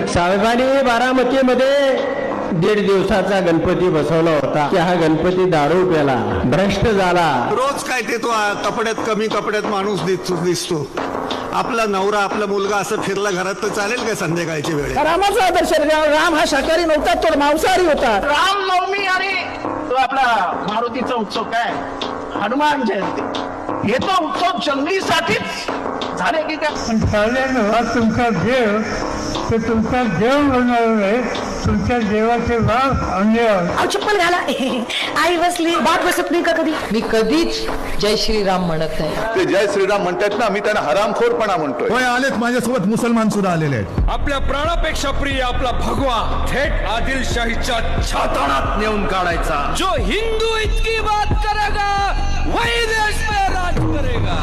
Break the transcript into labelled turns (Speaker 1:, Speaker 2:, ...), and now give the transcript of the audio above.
Speaker 1: साहेबांनी बारामतीमध्ये 1.5 दिवसाचा गणपती बसवला होता की हा गणपती दारू प्याला, भ्रष्ट झाला.
Speaker 2: रोज काय ते तो कपड्यात कमी कपड्यात माणूस दिसतो. आपला नवरा आपला मुलगा असं फिरला घरात तर चालेल का संध्याकाळची वेळ?
Speaker 3: रामाचा आदर्श, राम हा शाकाहारी नव्हता, तो मांसाहारी होता. राम नवमी आणि तो आपला मारुतीचा उत्सव काय हनुमान जयंती, हे तो उत्सव जंगलीसाठीच झाले की काय?
Speaker 4: तुमचा देव ते तुमचा देव बनणार नाही, तुमच्या देवाचे भाग अन्य.
Speaker 5: चप्पल घाला. आई बसली, बाप बसत नाही का कधी?
Speaker 6: मी कधीच जय श्रीराम म्हणत नाही.
Speaker 7: ते जय श्रीराम म्हणतात ना, मी त्यांना हरामखोरपणा म्हणतोय.
Speaker 8: होय, आलेत माझ्यासोबत मुसलमान सुद्धा आलेले आहेत.
Speaker 9: आपल्या प्राणापेक्षा प्रिय आपला भगवा थेट आदिलशाहीच्या छाताडात नेऊन काढायचा. जो हिंदू इतकी बात करेगा वही देश में राज करेगा.